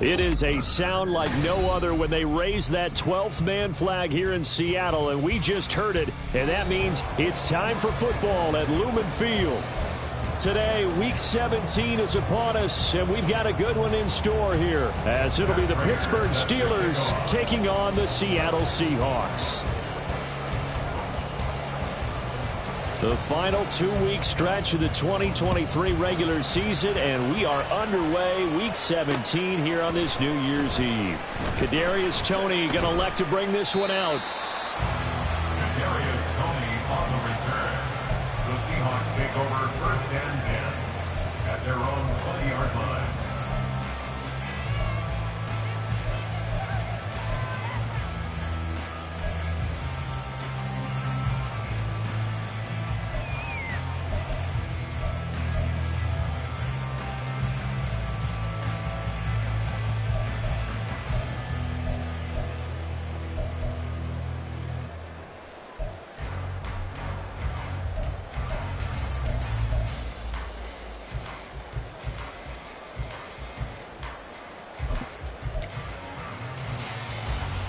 It is a sound like no other when they raise that 12th man flag here in Seattle, and we just heard it, and that means it's time for football at Lumen Field. Today, Week 17 is upon us, and we've got a good one in store here, as it'll be the Pittsburgh Steelers taking on the Seattle Seahawks. The final 2-week stretch of the 2023 regular season, and we are underway Week 17 here on this New Year's Eve. Kadarius Toney going to elect to bring this one out. Kadarius Toney on the return. The Seahawks take over 1st and 10 at their own 20-yard line.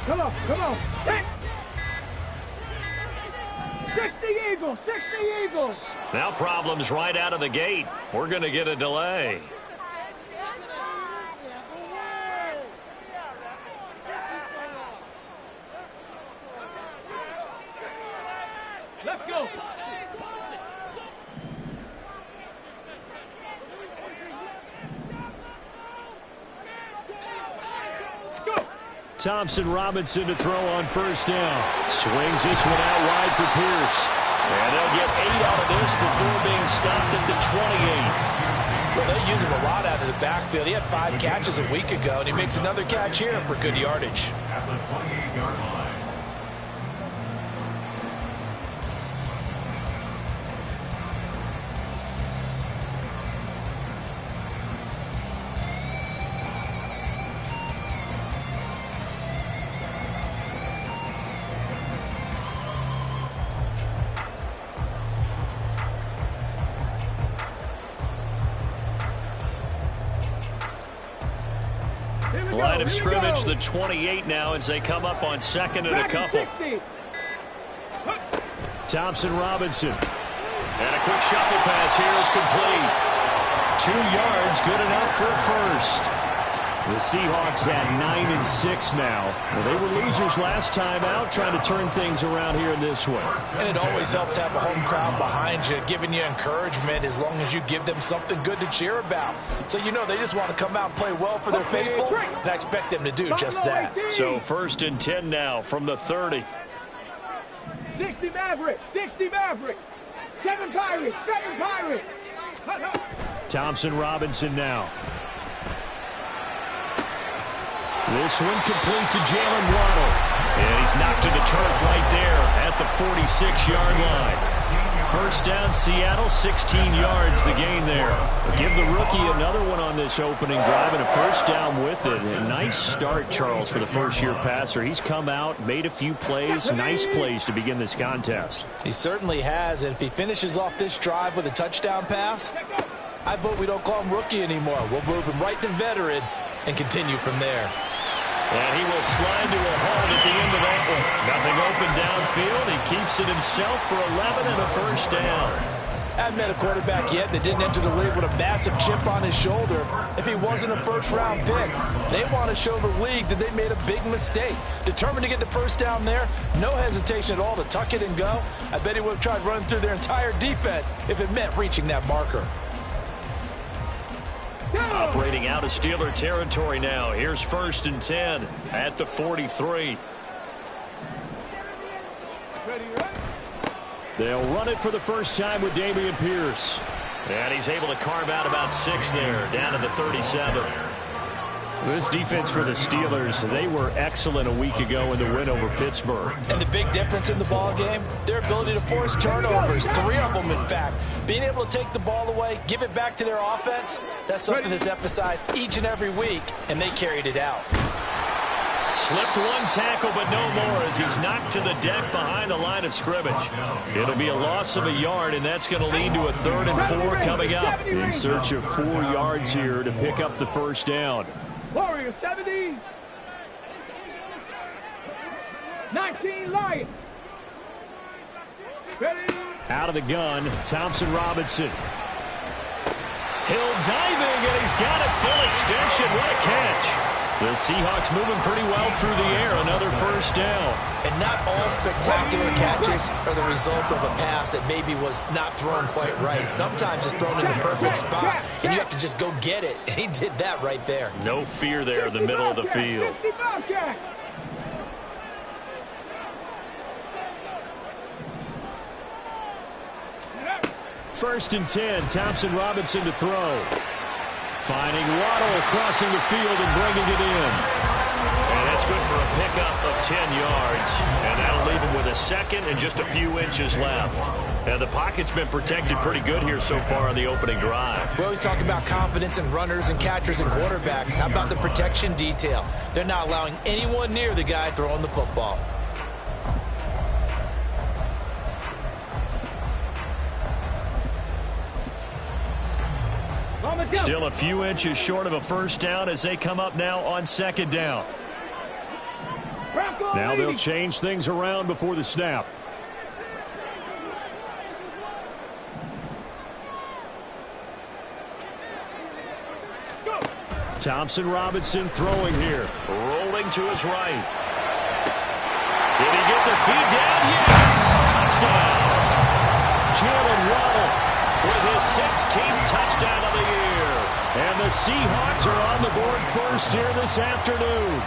Come on. 60 Eagles. Now problems right out of the gate. We're going to get a delay. Let's go. Thompson Robinson to throw on 1st down. Swings this one out wide for Pierce. And they'll get 8 out of this before being stopped at the 28. Well, they use him a lot out of the backfield. He had 5 catches a week ago, and he makes another catch here for good yardage. At the 28-yard line. Line of scrimmage, the 28 now as they come up on 2nd and a couple. Thompson Robinson. And a quick shuffle pass here is complete. 2 yards, good enough for a first. The Seahawks at 9-6 now. Well, they were losers last time out, trying to turn things around here in this one. And it always helps to have a home crowd behind you, giving you encouragement as long as you give them something good to cheer about. So you know they just want to come out and play well for their faithful, and I expect them to do just that. So 1st and 10 now from the 30. 60 Maverick. 7 Pirates. Thompson Robinson now. This one complete to Jaylen Waddle. And he's knocked to the turf right there at the 46-yard line. 1st down, Seattle, 16 yards the gain there. Give the rookie another one on this opening drive and a 1st down with it. A nice start, Charles, for the first-year passer. He's come out, made a few plays, nice plays to begin this contest. He certainly has, and if he finishes off this drive with a touchdown pass, I vote we don't call him rookie anymore. We'll move him right to veteran and continue from there. And he will slide to a hold at the end of that one. Nothing open downfield. He keeps it himself for 11 and a 1st down. I haven't met a quarterback yet that didn't enter the league with a massive chip on his shoulder if he wasn't a 1st-round pick. They want to show the league that they made a big mistake. Determined to get the 1st down there, no hesitation at all to tuck it and go. I bet he would have tried running through their entire defense if it meant reaching that marker. Operating out of Steeler territory now. Here's 1st and 10 at the 43. They'll run it for the first time with Dameon Pierce. And he's able to carve out about 6 there, down to the 37. This defense for the Steelers, they were excellent a week ago in the win over Pittsburgh. And the big difference in the ball game, their ability to force turnovers, 3 of them in fact. Being able to take the ball away, give it back to their offense, that's something that's emphasized each and every week, and they carried it out. Slipped one tackle, but no more as he's knocked to the deck behind the line of scrimmage. It'll be a loss of a yard, and that's going to lead to a 3rd and 4 coming up. In search of 4 yards here to pick up the first down. Warriors 70. 19 Lions. Ready? Out of the gun, Thompson Robinson. Hill diving, and he's got it full extension. What a catch. The Seahawks moving pretty well through the air. Another first down. And not all spectacular catches are the result of a pass that maybe was not thrown quite right. Sometimes it's thrown in the perfect spot, and you have to just go get it. And he did that right there. No fear there in the middle of the field. First and 10, Thompson Robinson to throw. Finding Waddle crossing the field and bringing it in. And that's good for a pickup of 10 yards. And that'll leave him with a second and just a few inches left. And the pocket's been protected pretty good here so far on the opening drive. We always talk about confidence in runners and catchers and quarterbacks. How about the protection detail? They're not allowing anyone near the guy throwing the football. Still a few inches short of a first down as they come up now on second down. Now they'll change things around before the snap. Thompson Robinson throwing here. Rolling to his right. Did he get the feed down? Yes! Touchdown! Jaylen Waddle with his 16th touchdown of the year. And the Seahawks are on the board first here this afternoon.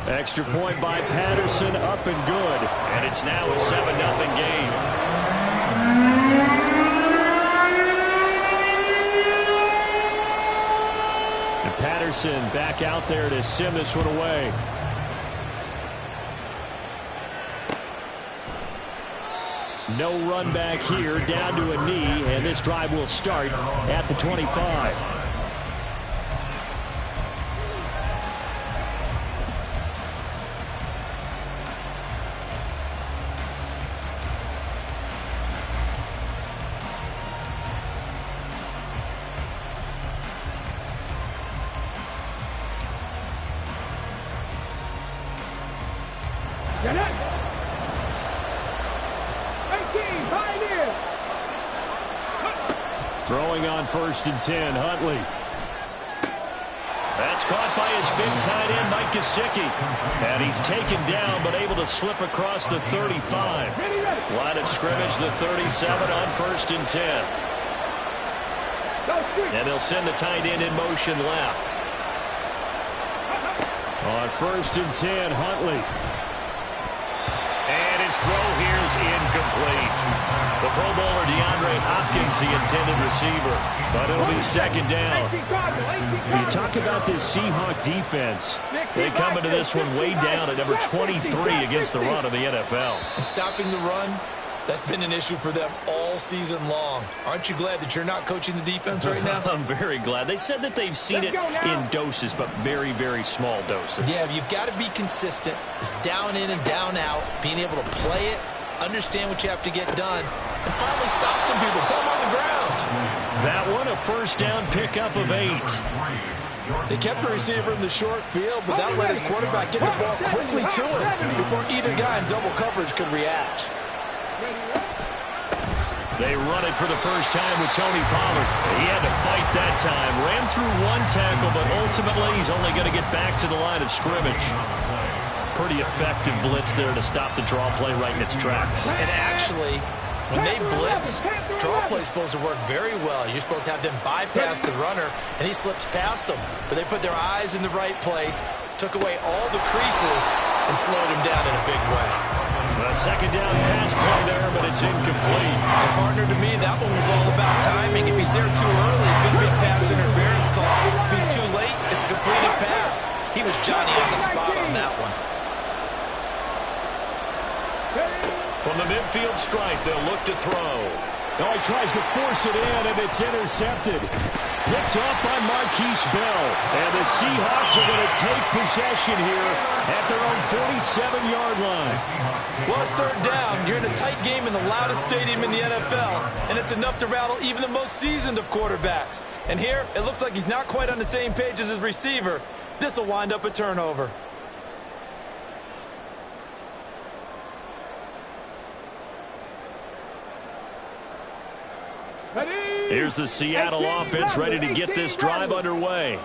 Extra point by Patterson, up and good. And it's now a 7-0 game. And Patterson back out there to sim this one away. No run back here, down to a knee, and this drive will start at the 25. Throwing on first and 10, Huntley. That's caught by his big tight end, Mike Gesicki. And he's taken down, but able to slip across the 35. Line of scrimmage, the 37 on first and 10. And they'll send the tight end in motion left. On first and 10, Huntley. And his throw here is incomplete. The Pro Bowler DeAndre Hopkins, the intended receiver. But it'll be second down. When you talk about this Seahawk defense, they come into this one way down at number 23 against the run of the NFL. And stopping the run, that's been an issue for them all season long. Aren't you glad that you're not coaching the defense right now? I'm very glad. They said that they've seen it in doses, but very, very small doses. Yeah, you've got to be consistent. It's down in and down out, being able to play it, understand what you have to get done, and finally stop some people, put them on the ground. That one, a first down pickup of 8. They kept the receiver in the short field, but that let his quarterback get the ball quickly to him before either guy in double coverage could react. They run it for the first time with Tony Pollard. He had to fight that time. Ran through one tackle, but ultimately he's only going to get back to the line of scrimmage. Pretty effective blitz there to stop the draw play right in its tracks. And actually, when they blitz, draw play is supposed to work very well. You're supposed to have them bypass the runner, and he slips past them. But they put their eyes in the right place, took away all the creases, and slowed him down in a big way. A second down pass play there, but it's incomplete. And partner, to me, that one was all about timing. If he's there too early, it's going to be a pass interference call. If he's too late, it's a completed pass. He was Johnny on the spot on that one. From the midfield stripe, they'll look to throw. Oh, he tries to force it in, and it's intercepted. Picked up by Marquise Bell. And the Seahawks are going to take possession here at their own 47-yard line. Well, it's third down. You're in a tight game in the loudest stadium in the NFL, and it's enough to rattle even the most seasoned of quarterbacks. And here, it looks like he's not quite on the same page as his receiver. This will wind up a turnover. Here's the Seattle offense ready to get this drive underway.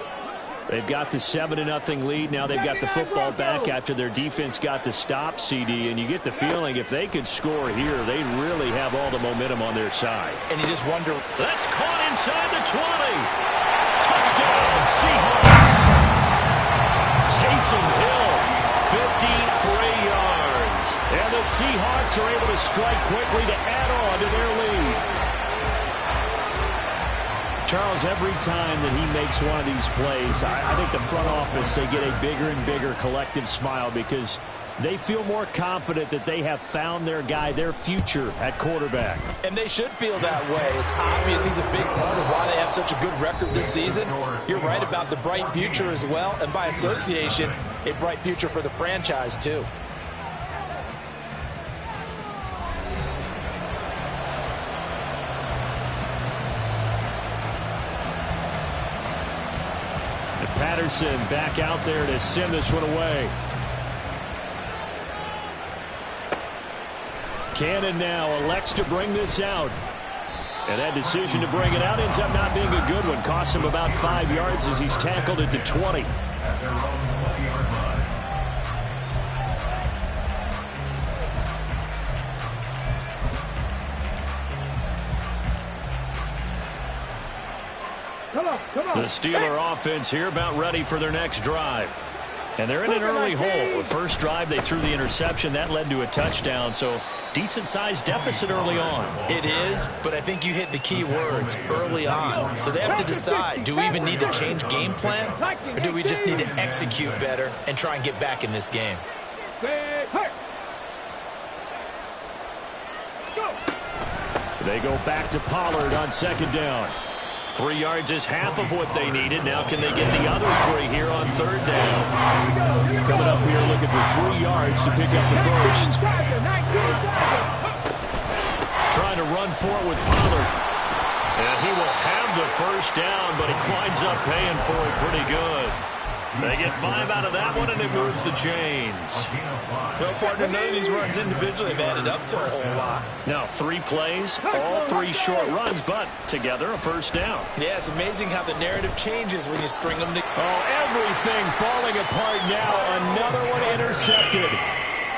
They've got the 7-0 lead. Now they've got the football back after their defense got the stop, CD. And you get the feeling if they could score here, they'd really have all the momentum on their side. And you just wonder. That's caught inside the 20. Touchdown, Seahawks. Taysom Hill, 53 yards. And the Seahawks are able to strike quickly to add on to their lead. Charles, every time that he makes one of these plays, I think the front office, they get a bigger and bigger collective smile because they feel more confident that they have found their guy, their future at quarterback. And they should feel that way. It's obvious he's a big part of why they have such a good record this season. You're right about the bright future as well, and by association, a bright future for the franchise too. Patterson back out there to send this one away. Cannon now elects to bring this out. And that decision to bring it out ends up not being a good one. Costs him about 5 yards as he's tackled it to 20. At their own 20-yard line. The Steeler offense here about ready for their next drive. And they're in an early hole. The first drive, they threw the interception. That led to a touchdown, so decent-sized deficit early on. It is, but I think you hit the key words, early on. So they have to decide, do we even need to change game plan, or do we just need to execute better and try and get back in this game? They go back to Pollard on second down. 3 yards is half of what they needed. Now can they get the other 3 here on third down? Coming up here looking for 3 yards to pick up the first. Trying to run for it with Pollard. And he will have the first down, but he winds up paying for it pretty good. They get 5 out of that one, and it moves the chains. Well, partner, none of these runs individually have added up to a whole lot. Now 3 plays, all 3 short runs, but together a first down. Yeah, it's amazing how the narrative changes when you string them together. Oh, everything falling apart now. Another one intercepted.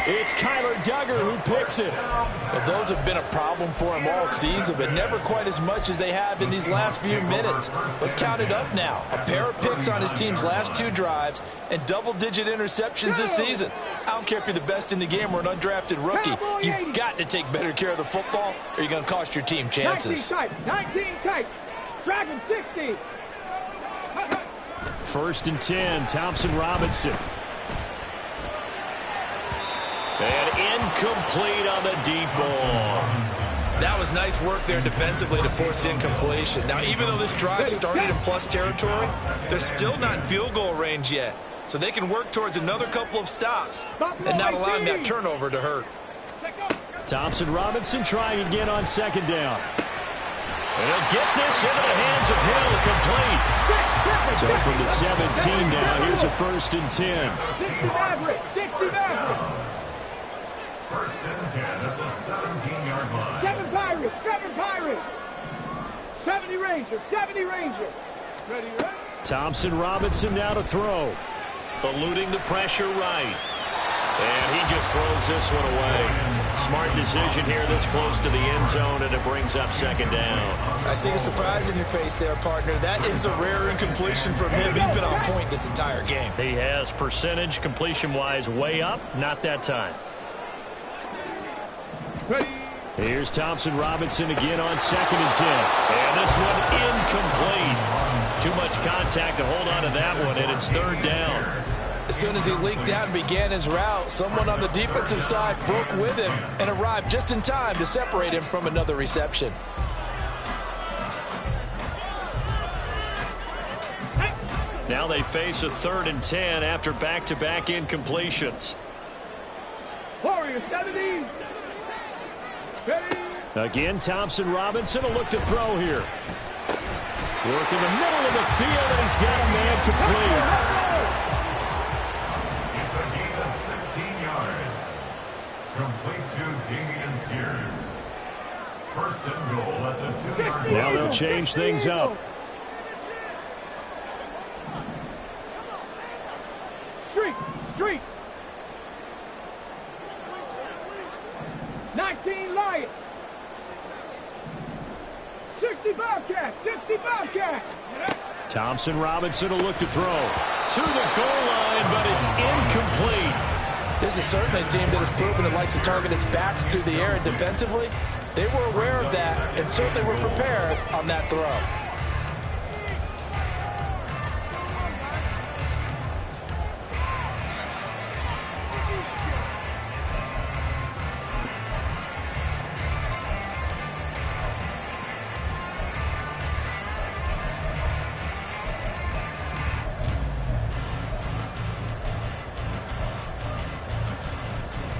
It's Kyler Duggar who picks it. Well, those have been a problem for him all season, but never quite as much as they have in these last few minutes. Let's count it up now. A pair of picks on his team's last 2 drives and double-digit interceptions this season. I don't care if you're the best in the game or an undrafted rookie. You've got to take better care of the football or you're going to cost your team chances. 19 tight. Dragon 60. First and 10, Thompson Robinson. And incomplete on the deep ball. That was nice work there defensively to force incompletion. Now, even though this drive started in plus territory, they're still not in field goal range yet. So they can work towards another couple of stops and not allowing that turnover to hurt. Thompson Robinson trying again on second down. And he'll get this into the hands of Hill, complete. So from the 17 now, here's a first and 10. 60 Maverick. First and 10 at the 17-yard line. 7 Pirates. 70 Ranger. Ready. Thompson Robinson now to throw. Eluding the pressure right. And he just throws this one away. Smart decision here this close to the end zone, and it brings up second down. I see the surprise in your face there, partner. That is a rare incompletion from him. He's been on point this entire game. He has percentage completion-wise way up, not that time. Ready. Here's Thompson Robinson again on second and 10. And this one incomplete. Too much contact to hold on to that one, and it's third down. As soon as he leaked out and began his route, someone on the defensive side broke with him and arrived just in time to separate him from another reception. Now they face a third and 10 after back-to-back incompletions. Warriors 70. Ready. Again, Thompson Robinson will look to throw here. Work in the middle of the field, and he's got a man complete. It's a gain of 16 yards. Complete to Damian Pierce. First and goal at the 2-yard line. Now they'll change things up. Street. 19 Lions. 60 Bobcats. Thompson Robinson will look to throw. To the goal line, but it's incomplete. This is certainly a team that has proven it likes to target its backs through the air, and defensively, they were aware of that and certainly were prepared on that throw.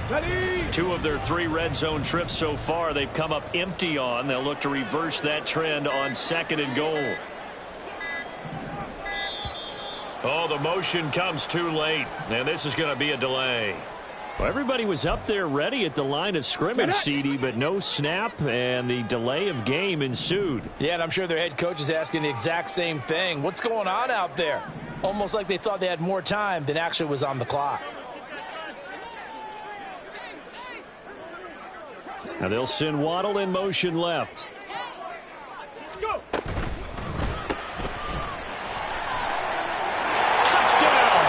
Ready. 2 of their 3 red zone trips so far they've come up empty on. They'll look to reverse that trend on 2nd and goal. Oh, the motion comes too late, and this is going to be a delay. Well, everybody was up there ready at the line of scrimmage, CD, but no snap, and the delay of game ensued. Yeah, and I'm sure their head coach is asking the exact same thing. What's going on out there? Almost like they thought they had more time than actually was on the clock. Now they'll send Waddle in motion left. Go. Touchdown!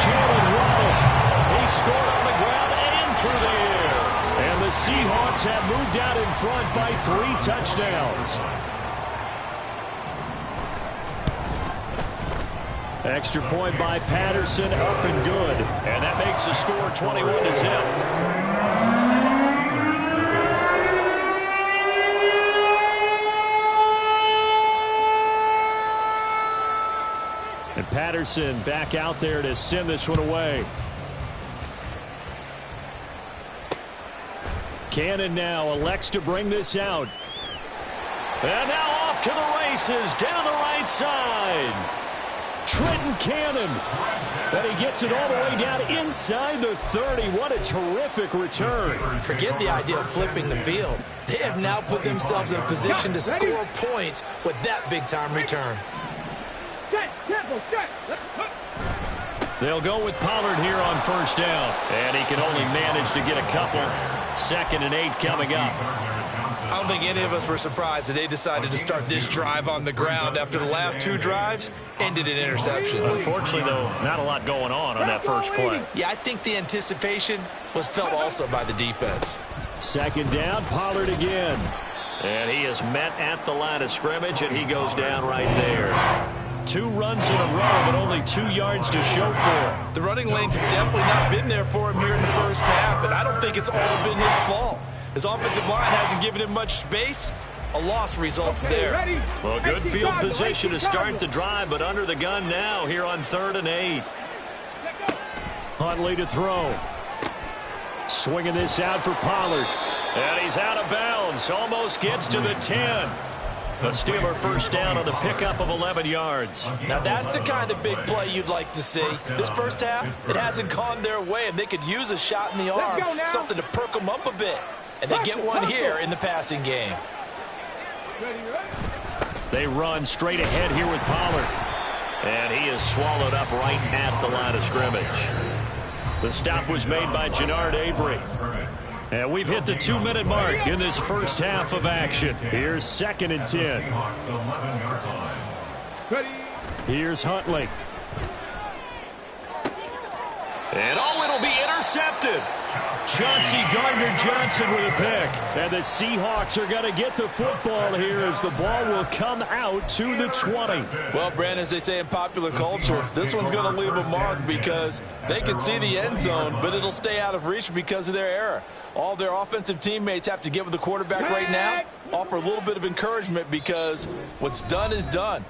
Jayhill Waddle. He scored on the ground and through the air. And the Seahawks have moved out in front by 3 touchdowns. Extra point by Patterson, up and good. And that makes the score 21-0. And Patterson back out there to send this one away. Cannon now elects to bring this out. And now off to the races down the right side. Trenton Cannon. And he gets it all the way down inside the 30. What a terrific return. Forget the idea of flipping the field. They have now put themselves in a position to score points with that big-time return. They'll go with Pollard here on 1st down. And he can only manage to get a couple. 2nd and 8 coming up. I don't think any of us were surprised that they decided to start this drive on the ground after the last 2 drives ended in interceptions. Unfortunately, though, not a lot going on that first play. Yeah, I think the anticipation was felt also by the defense. 2nd down, Pollard again. And he is met at the line of scrimmage, and he goes down right there. 2 runs in a row, but only 2 yards to show for it. The running lanes have definitely not been there for him here in the first half, and I don't think it's all been his fault. His offensive line hasn't given him much space. A loss results there. Well, good field position to start the drive, but under the gun now here on 3rd and 8. Huntley to throw. Swinging this out for Pollard. And he's out of bounds. Almost gets to the 10. A Steeler 1st down on the pickup of 11 yards. Now that's the kind of big play you'd like to see. This first half, it hasn't gone their way, and they could use a shot in the arm, something to perk them up a bit. And they get one here in the passing game. They run straight ahead here with Pollard. And he is swallowed up right at the line of scrimmage. The stop was made by Jannard Avery. And we've hit the 2-minute mark in this first half of action. Here's 2nd and 10. Here's Huntley. And it'll be intercepted. Chauncey Gardner-Johnson with a pick. And the Seahawks are going to get the football here as the ball will come out to the 20. Well, Brandon, as they say in popular culture, this one's going to leave a mark because they can see the end zone, but it'll stay out of reach because of their error. All their offensive teammates have to get with the quarterback right now, offer a little bit of encouragement because what's done is done.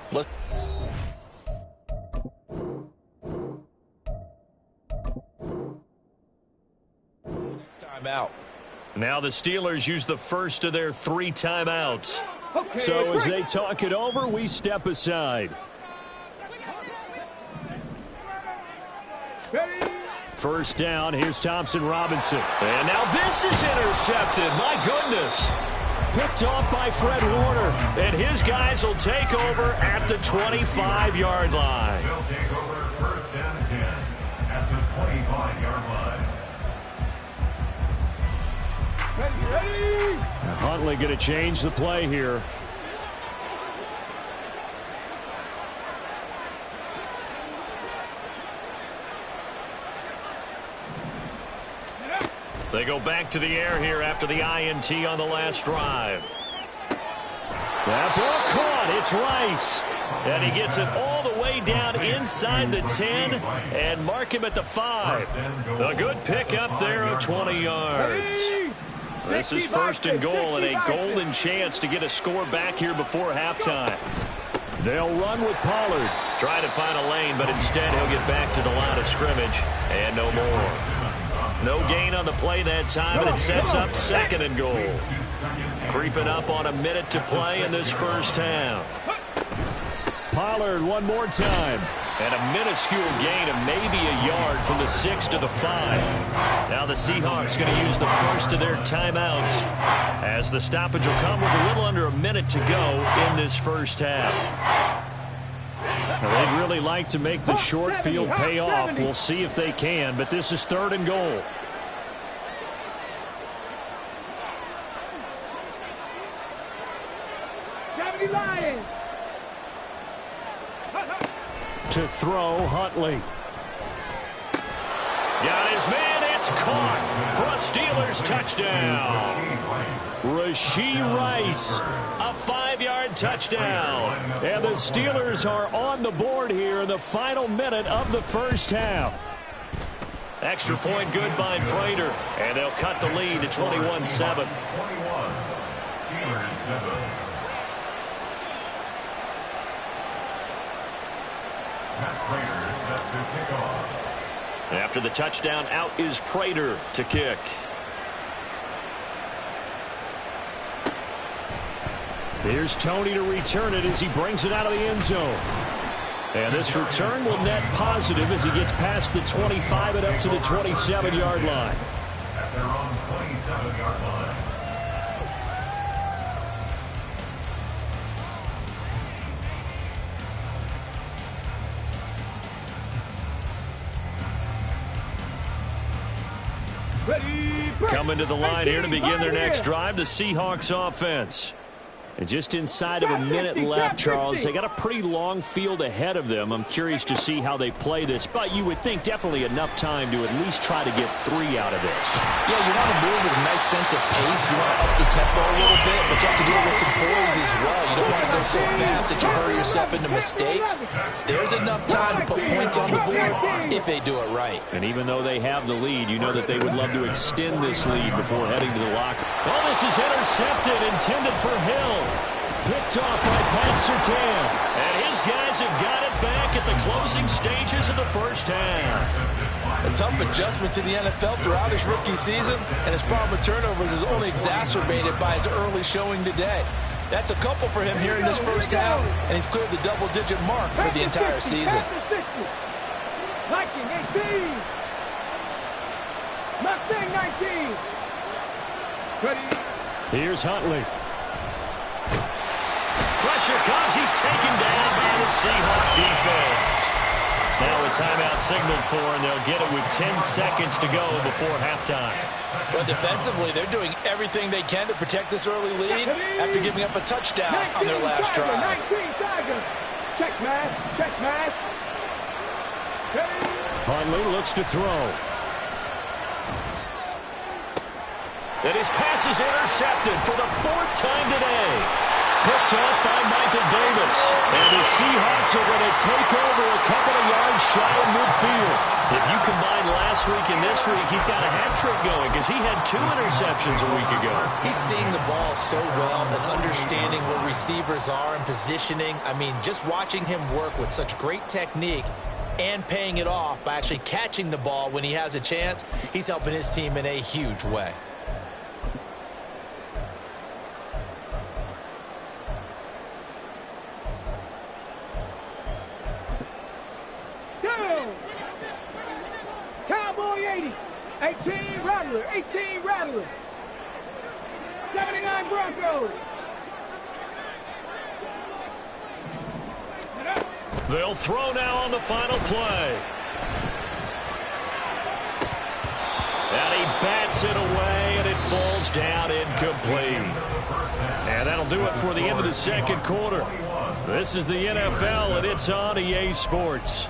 timeout. Now the Steelers use the first of their 3 timeouts. Okay, So as they talk it over, we step aside. Ready? First down, here's Thompson Robinson. And now this is intercepted. My goodness. Picked off by Fred Warner. And his guys will take over at the 25-yard line. They'll take over first and 10 at the 25-yard line. Ready? Huntley going to change the play here. They go back to the air here after the INT on the last drive. That ball caught. It's Rice. And he gets it all the way down inside the 10 and mark him at the 5. A good pickup there of 20 yards. This is first and goal and a golden chance to get a score back here before halftime. They'll run with Pollard. Trying to find a lane, but instead he'll get back to the line of scrimmage. And no more. No gain on the play that time, and it sets up second and goal. Creeping up on a minute to play in this first half. Pollard one more time. And a minuscule gain of maybe a yard from the 6 to the 5. Now the Seahawks going to use the first of their timeouts as the stoppage will come with a little under a minute to go in this first half. Now, they'd really like to make the short field pay off. We'll see if they can, but this is third and goal. Lions. To throw, Huntley. Got his man, it's caught for a Steelers touchdown. Rashee Rice, a 5-yard touchdown. And the Steelers are on the board here in the final minute of the first half. Extra point good by Prater, and they'll cut the lead to 21-7. 21, Steelers 7. Set to kick off. After the touchdown, out is Prater to kick. Here's Tony to return it as he brings it out of the end zone. And this return will net positive as he gets past the 25 and up to the 27-yard line. At their own 27-yard line. Coming to the line here to begin their next drive, the Seahawks offense. And just inside of a minute left, Charles. They got a pretty long field ahead of them. I'm curious to see how they play this, but you would think definitely enough time to at least try to get 3 out of this. Yeah, you want to move with a nice sense of pace. You want to up the tempo a little bit, but you have to do it with some poise as well. You don't want to go so fast that you hurry yourself into mistakes. There's enough time to put points on the board if they do it right. And even though they have the lead, you know that they would love to extend this lead before heading to the locker. Well, this is intercepted, intended for Hill. Picked off by Pat Surtain. And his guys have got it back at the closing stages of the first half. A tough adjustment to the NFL throughout his rookie season, and his problem with turnovers is only exacerbated by his early showing today. That's a couple for him here in this first half, and he's cleared the double-digit mark for the entire season. Liking 18. Mustang 19. Ready. Here's Huntley. Pressure comes. He's taken down by the Seahawk defense. Now a timeout signaled for, and they'll get it with 10 seconds to go before halftime. But defensively, they're doing everything they can to protect this early lead after giving up a touchdown on their last drive. 19 Tiger. Check mash. Check mash. Huntley looks to throw. And his pass is intercepted for the 4th time today. Picked off by Michael Davis. And the Seahawks are going to take over a couple of yards shy of midfield. If you combine last week and this week, he's got a hat trick going because he had 2 interceptions a week ago. He's seeing the ball so well and understanding where receivers are and positioning. I mean, just watching him work with such great technique, and paying it off by actually catching the ball when he has a chance. He's helping his team in a huge way. Cowboy 80, 18 Rattler, 18 Rattler, 79 Broncos. They'll throw now on the final play. And he bats it away, and it falls down incomplete. And that'll do it for the end of the second quarter. This is the NFL, and it's on EA Sports.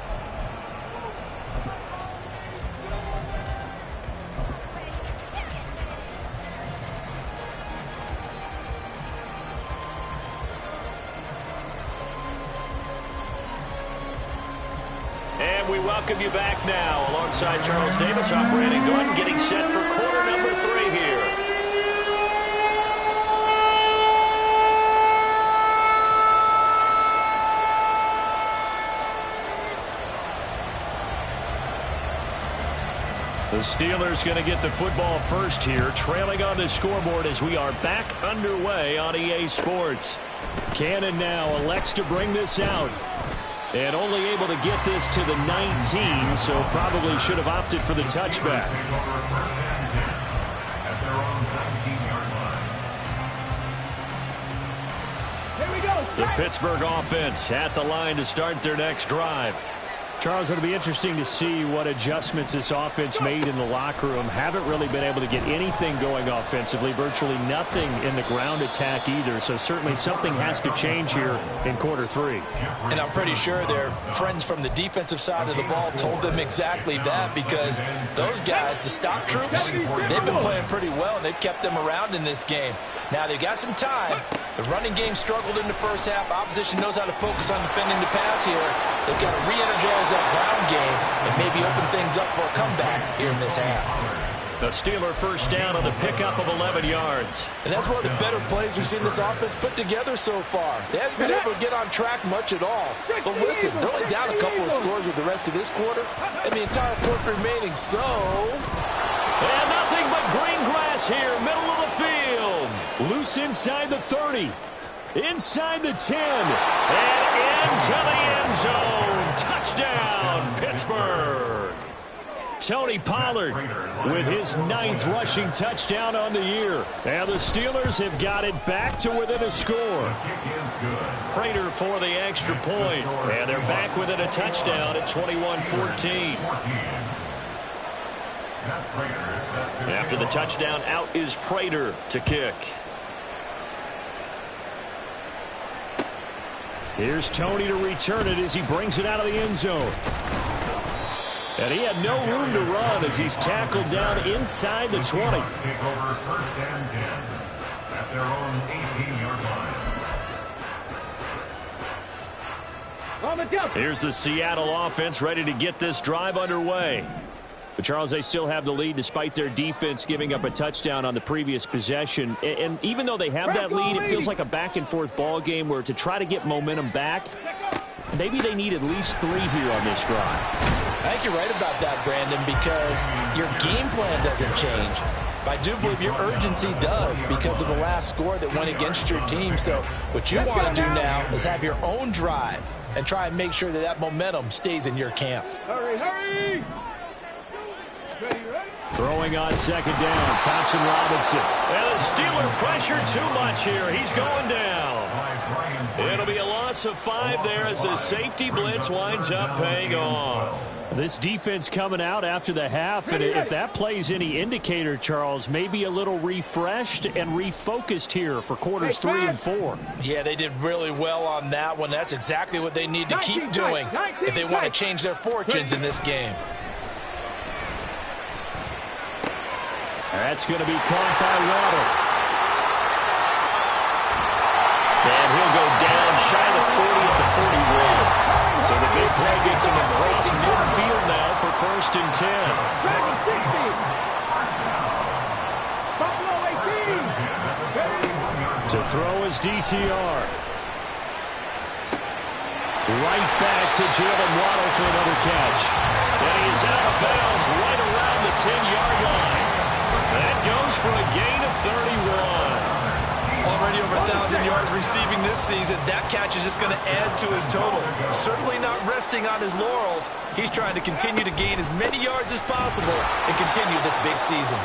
And we welcome you back now. Alongside Charles Davis, I'm Brandon Gordon, getting set for quarter number 3 here. The Steelers going to get the football first here, trailing on the scoreboard as we are back underway on EA Sports. Cannon now elects to bring this out. And only able to get this to the 19, so probably should have opted for the touchback. Here we go. The Pittsburgh offense at the line to start their next drive. Charles, it'll be interesting to see what adjustments this offense made in the locker room. Haven't really been able to get anything going offensively, virtually nothing in the ground attack either. So certainly something has to change here in quarter 3. And I'm pretty sure their friends from the defensive side of the ball told them exactly that, because those guys, the stock troops, they've been playing pretty well, and they've kept them around in this game. Now they've got some time. The running game struggled in the first half. Opposition knows how to focus on defending the pass here. They've got to re-energize that ground game and maybe open things up for a comeback here in this half. The Steeler first down on the pickup of 11 yards. And that's one of the better plays we've seen this offense put together so far. They haven't been able to get on track much at all. But listen, they're only down a couple of scores with the rest of this quarter, and the entire fourth remaining, so... And nothing but green grass here, middle of the field. Loose inside the 30. Inside the 10. And into the end zone. Touchdown, Pittsburgh. Tony Pollard with his 9th rushing touchdown on the year. And the Steelers have got it back to within a score. Prater for the extra point. And they're back within a touchdown at 21-14. After the touchdown, out is Prater to kick. Here's Tony to return it as he brings it out of the end zone. And he had no room to run as he's tackled down inside the 20. Here's the Seattle offense ready to get this drive underway. But, Charles, they still have the lead despite their defense giving up a touchdown on the previous possession. And even though they have that lead, it feels like a back-and-forth ball game where to try to get momentum back, maybe they need at least 3 here on this drive. I think you're right about that, Brandon, because your game plan doesn't change. But I do believe your urgency does because of the last score that went against your team. So what you want to do now is have your own drive and try and make sure that that momentum stays in your camp. Hurry, hurry! Throwing on second down, Thompson Robinson. And the Steeler pressure too much here. He's going down. It'll be a loss of 5 there as the safety blitz winds up paying off. This defense coming out after the half, and if that plays any indicator, Charles, maybe a little refreshed and refocused here for quarters 3 and 4. Yeah, they did really well on that one. That's exactly what they need to keep doing if they want to change their fortunes in this game. That's going to be caught by Waddle. And he'll go down shy of the 40 at the 41. So the big play gets him across midfield now for 1st and 10. To throw is DTR. Right back to Jaylen Waddle for another catch. And he is out of bounds right around the 10-yard line. That goes for a gain of 31. Already over 1,000 yards receiving this season. That catch is just going to add to his total. Certainly not resting on his laurels. He's trying to continue to gain as many yards as possible and continue this big season.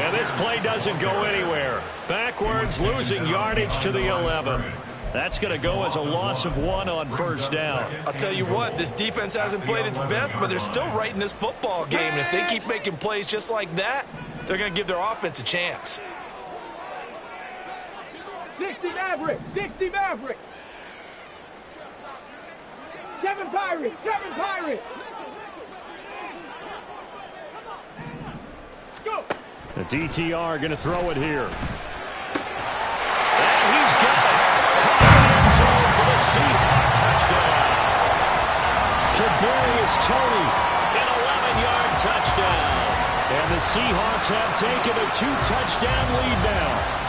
And this play doesn't go anywhere. Backwards, losing yardage to the 11. That's going to go as a loss of 1 on first down. I'll tell you what, this defense hasn't played its best, but they're still right in this football game. And if they keep making plays just like that, they're going to give their offense a chance. 60 Maverick, 60 Maverick. 7 Pirates, 7 Pirates. Go. The DTR going to throw it here. And he's got it. Caught in the end zone for the Seahawks touchdown. Kadarius Toney, an 11-yard touchdown. And the Seahawks have taken a 2-touchdown lead now.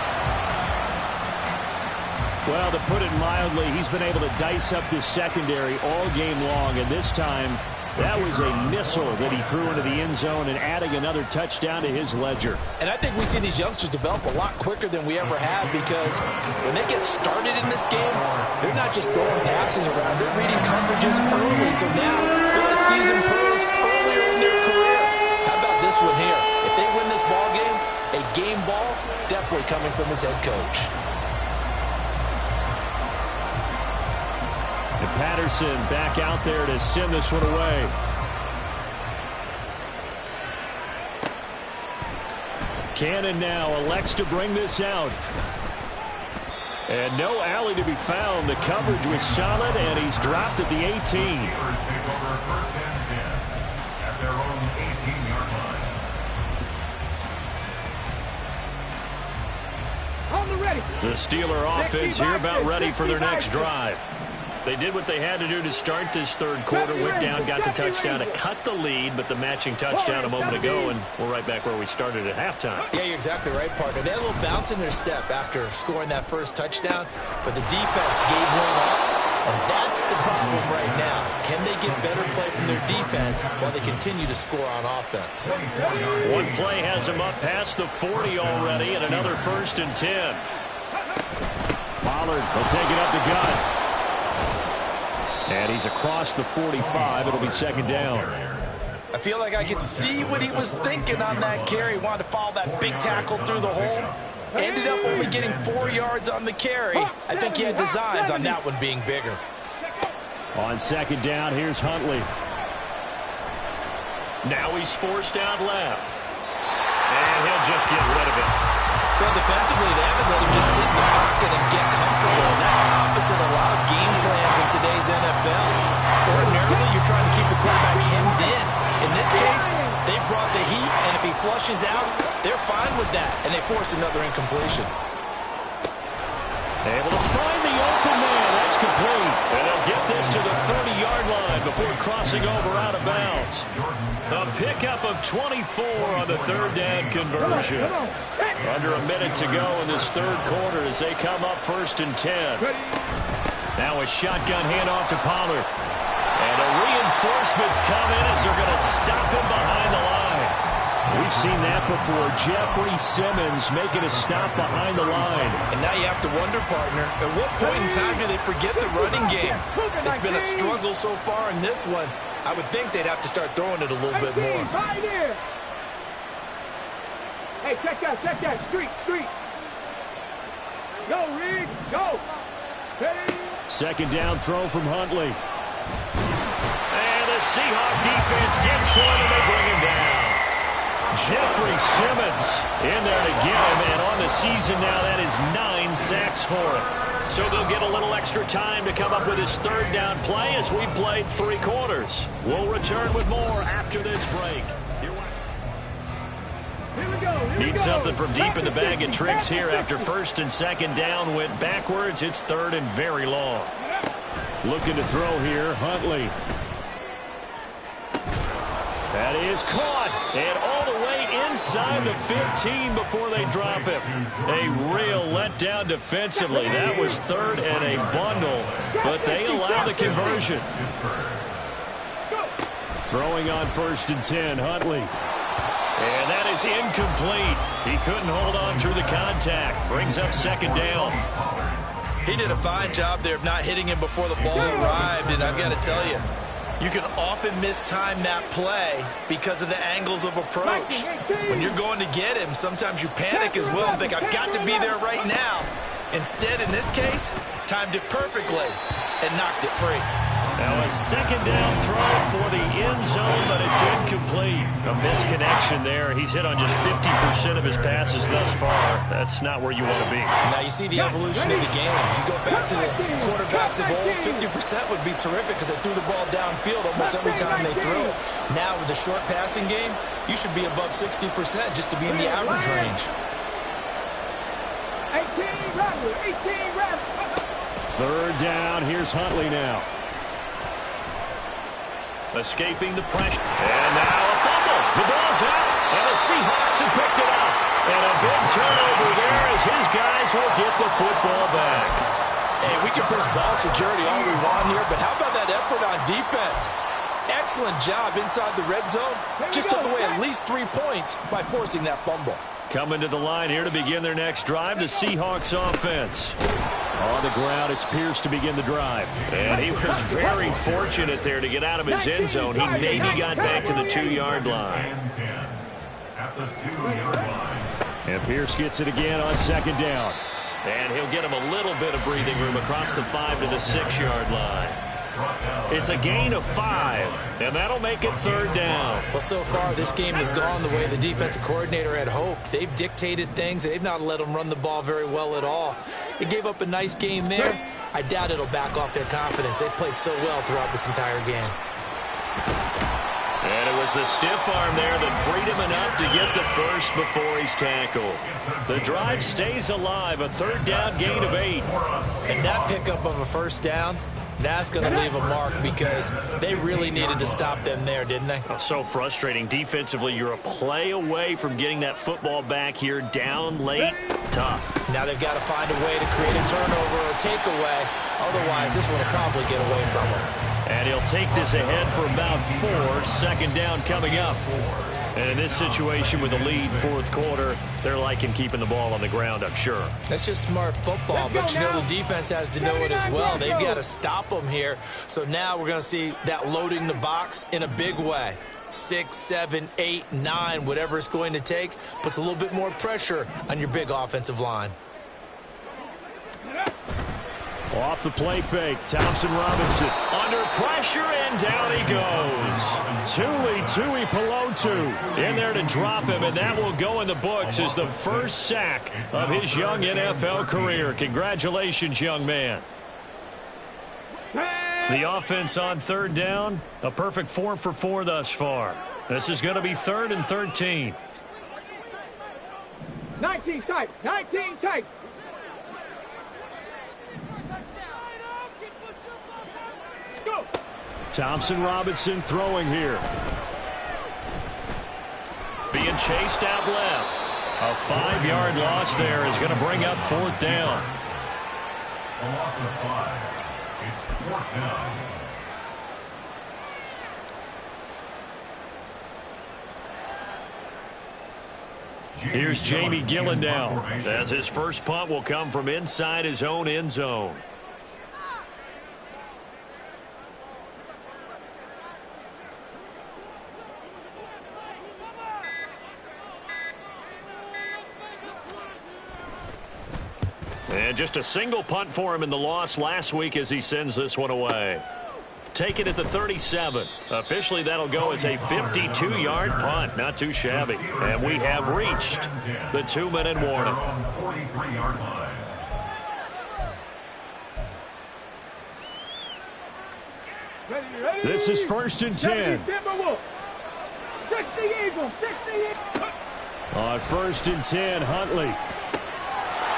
Well, to put it mildly, he's been able to dice up this secondary all game long, and this time that was a missile that he threw into the end zone and adding another touchdown to his ledger. And I think we see these youngsters develop a lot quicker than we ever have, because when they get started in this game, they're not just throwing passes around, they're reading coverages early. So now they're like seasoned pros earlier in their career. How about this one here? If they win this ball game, a game ball definitely coming from his head coach. And Patterson back out there to send this one away. Cannon now elects to bring this out. And no alley to be found. The coverage was solid, and he's dropped at the 18. Take over first and 10 at their own 18-yard line. On the ready. The Steeler offense here about ready for their next drive. They did what they had to do to start this third quarter. Went down, got the touchdown to cut the lead, but the matching touchdown a moment ago, and we're right back where we started at halftime. Yeah, you're exactly right, partner. They had a little bounce in their step after scoring that first touchdown, but the defense gave one up, and that's the problem right now. Can they get better play from their defense while they continue to score on offense? One play has him up past the 40 already, and another 1st and 10. Pollard will take it up the gut. And he's across the 45. It'll be 2nd down. I feel like I could see what he was thinking on that carry. He wanted to follow that big tackle through the hole. Ended up only getting 4 yards on the carry. I think he had designs on that one being bigger. On 2nd down, here's Huntley. Now he's forced out left. And he'll just get rid of it. Well, defensively, they haven't let him just sit in the pocket and get comfortable, and that's opposite a lot of game plans in today's NFL. Ordinarily, you're trying to keep the quarterback hemmed in. In this case, they brought the heat, and if he flushes out, they're fine with that, and they force another incompletion. Able to find the open man. That's complete. And they'll get this to the 30-yard line before crossing over out of bounds. A pickup of 24 on the 3rd down conversion. Under a minute to go in this third quarter as they come up 1st and 10. Now a shotgun handoff to Pollard. And the reinforcements come in as they're going to stop him behind the line. We've seen that before. Jeffrey Simmons making a stop behind the line. And now you have to wonder, partner, at what point in time do they forget the running game? It's been a struggle so far in this one. I would think they'd have to start throwing it a little bit more. Hey, check that. Street. Go, Reed, go. Hey. 2nd down throw from Huntley. And the Seahawk defense gets to him and they bring him down. Jeffrey Simmons in there to get him, and on the season now, that is 9 sacks for him. So they'll get a little extra time to come up with his 3rd down play as we've played 3 quarters. We'll return with more after this break. Need something from deep in the bag of tricks here after 1st and 2nd down went backwards. It's 3rd and very long. Looking to throw here, Huntley. That is caught, and all the way inside the 15 before they drop him. A real letdown defensively. That was third and a bundle, but they allow the conversion. Throwing on 1st and 10, Huntley. And that is incomplete. He couldn't hold on through the contact. Brings up 2nd down. He did a fine job there of not hitting him before the ball arrived, and I've got to tell you, you can often mistime that play because of the angles of approach. When you're going to get him, sometimes you panic as well and think, I've got to be there right now. Instead, in this case, timed it perfectly and knocked it free. Now a 2nd down throw for the end zone, but it's incomplete. A misconnection there. He's hit on just 50% of his passes thus far. That's not where you want to be. Now you see the evolution of the game. You go back to the quarterbacks of old, 50% would be terrific because they threw the ball downfield almost every time they threw it. Now with the short passing game, you should be above 60% just to be in the average range. 3rd down. Here's Huntley now. Escaping the pressure. And now a fumble. The ball's out. And the Seahawks have picked it up. And a big turnover there as his guys will get the football back. Hey, we can push ball security all we want here, but how about that effort on defense? Excellent job inside the red zone. Just took away at least 3 points by forcing that fumble. Coming to the line here to begin their next drive, the Seahawks offense. On the ground, it's Pierce to begin the drive. And he was very fortunate there to get out of his end zone. He maybe got back to the 2-yard line. At the 2-yard line. And Pierce gets it again on 2nd down. And he'll get him a little bit of breathing room across the 5 to the 6-yard line. It's a gain of 5, and that'll make it 3rd down. Well, so far, this game has gone the way the defensive coordinator had hoped. They've dictated things. They've not let them run the ball very well at all. They gave up a nice game there. I doubt it'll back off their confidence. They've played so well throughout this entire game. And it was the stiff arm there that freed him enough to get the first before he's tackled. The drive stays alive, a 3rd down gain of 8. And that pickup of a 1st down, that's going to leave a mark because they really needed to stop them there, didn't they? Oh, so frustrating. Defensively, you're a play away from getting that football back here down late. Tough. Now they've got to find a way to create a turnover or takeaway. Otherwise, this one will probably get away from them. And he'll take this ahead for about 4. 2nd down coming up. And in this situation with the lead 4th quarter, they're liking keeping the ball on the ground, I'm sure. That's just smart football, but you know the defense has to know it as well. They've got to stop them here. So now we're going to see that loading the box in a big way. 6, 7, 8, 9, whatever it's going to take, puts a little bit more pressure on your big offensive line. Off the play fake, Thompson Robinson. Under pressure, and down he goes. Tui Pelotu in there to drop him, and that will go in the books as the first sack of his young NFL career. Congratulations, young man. The offense on 3rd down, a perfect 4 for 4 thus far. This is going to be 3rd and 13. 19 tight, 19 tight. Go. Thompson Robinson throwing here. Being chased out left. A 5-yard loss there is going to bring up 4th down. A loss of 5. It's 4th down. Here's Jamie Gillen now, as his first punt will come from inside his own end zone. And just a single punt for him in the loss last week as he sends this one away. Take it at the 37. Officially, that'll go as a 52-yard punt. Not too shabby. And we have reached the 2-minute warning. This is 1st and 10. On 1st and 10, Huntley.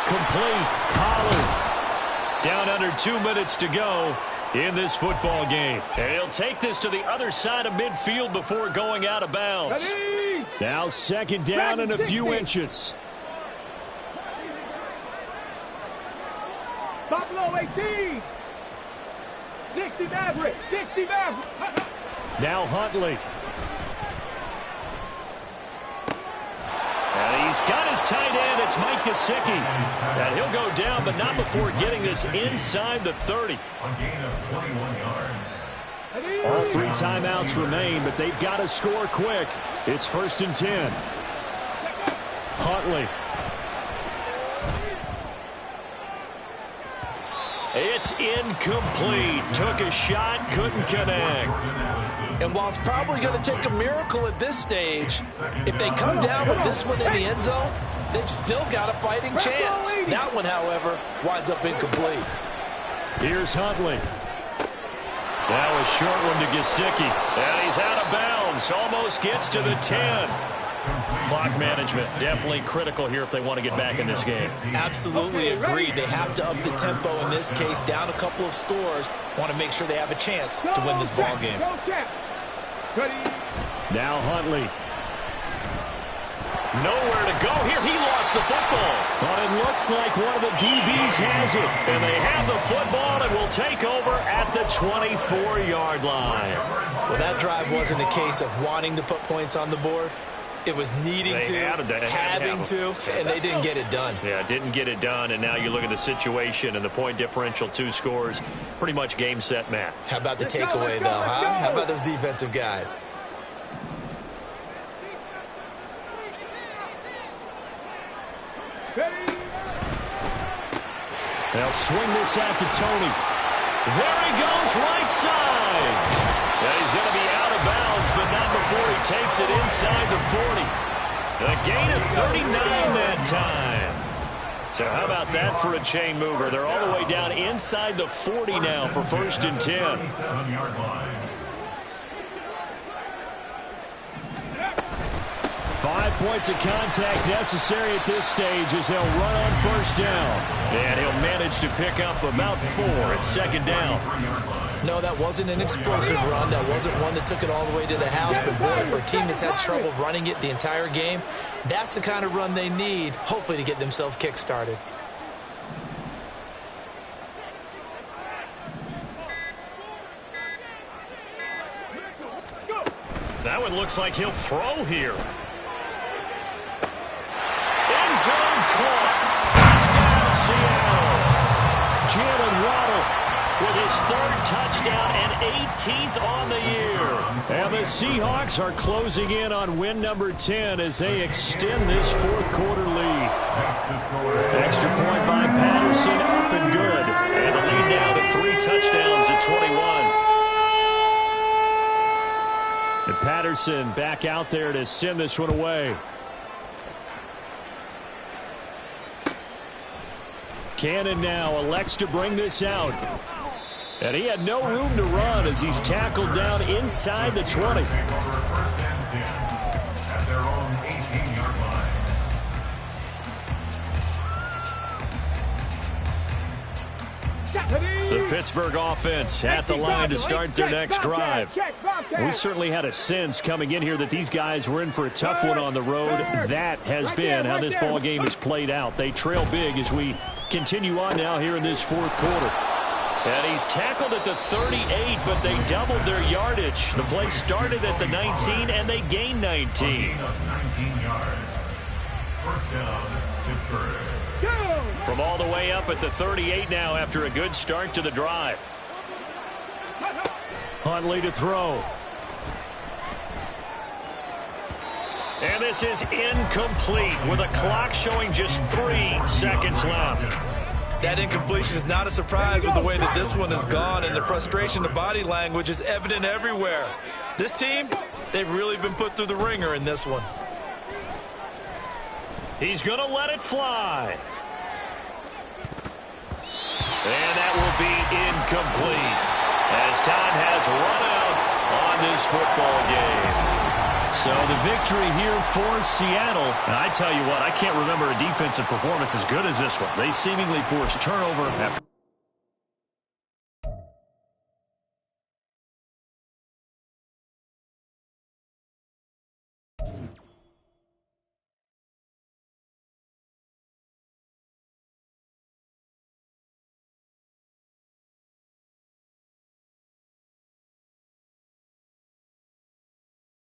Complete. Pollard. Down under 2 minutes to go in this football game. And he'll take this to the other side of midfield before going out of bounds. Now second down and a few inches. Buffalo 18. 60 Maverick. 60 Maverick. Now Huntley. And he's got his tight end. It's Mike Gesicki. And he'll go down, but not before getting this inside the 30. A gain of 21 yards. All 3 timeouts remain, but they've got to score quick. It's 1st and 10. Huntley. It's incomplete. Took a shot, couldn't connect. And while it's probably going to take a miracle at this stage, if they come down with this one in the end zone, they've still got a fighting chance. That one, however, winds up incomplete. Here's Huntley. That was short one to Gesicki. And he's out of bounds. Almost gets to the 10. Clock management definitely critical here if they want to get back in this game. Absolutely agreed. They have to up the tempo in this case, down a couple of scores. Want to make sure they have a chance to win this ball game. Now Huntley. Nowhere to go here. He lost the football. But it looks like one of the DBs has it. And they have the football and will take over at the 24-yard line. Well, that drive wasn't a case of wanting to put points on the board. It was needing to, having to, and they didn't get it done. Yeah, didn't get it done, and now you look at the situation and the point differential, 2 scores, pretty much game, set, match. How about the takeaway, though, huh? How about those defensive guys? They'll swing this out to Tony. There he goes, right side. Yeah, he's going to be out of bounds, but not before he takes it inside the 40. A gain of 39 that time. So how about that for a chain mover? They're all the way down inside the 40 now for 1st and 10. 7-yard line. 5 points of contact necessary at this stage as they'll run on 1st down. And he'll manage to pick up about 4 at 2nd down. No, that wasn't an explosive run. That wasn't one that took it all the way to the house. But, boy, for a team that's had trouble running it the entire game, that's the kind of run they need, hopefully, to get themselves kick-started. That one looks like he'll throw here. End zone caught. Touchdown, Seattle. Jaylen Waddle with his 3rd touchdown and 18th on the year. And the Seahawks are closing in on win number 10 as they extend this 4th quarter lead. Extra point by Patterson, up and good. And the lead down to 3 touchdowns at 21. And Patterson back out there to send this one away. Cannon now elects to bring this out. And he had no room to run as he's tackled down inside the 20. At their own 18-yard line. The Pittsburgh offense at the line to start their next drive. We certainly had a sense coming in here that these guys were in for a tough one on the road. That has been how this ball game has played out. They trail big as we continue on now here in this 4th quarter. And he's tackled at the 38, but they doubled their yardage. The play started at the 19, and they gained 19. 19 yards. 1st down, Pittsburgh. From all the way up at the 38 now after a good start to the drive. Huntley to throw. And this is incomplete with a clock showing just 3 seconds left. That incompletion is not a surprise with the way that this one has gone, and the frustration, the body language is evident everywhere. This team, they've really been put through the ringer in this one. He's going to let it fly. And that will be incomplete as time has run out on this football game. So the victory here for Seattle. And I tell you what, I can't remember a defensive performance as good as this one. They seemingly forced turnover after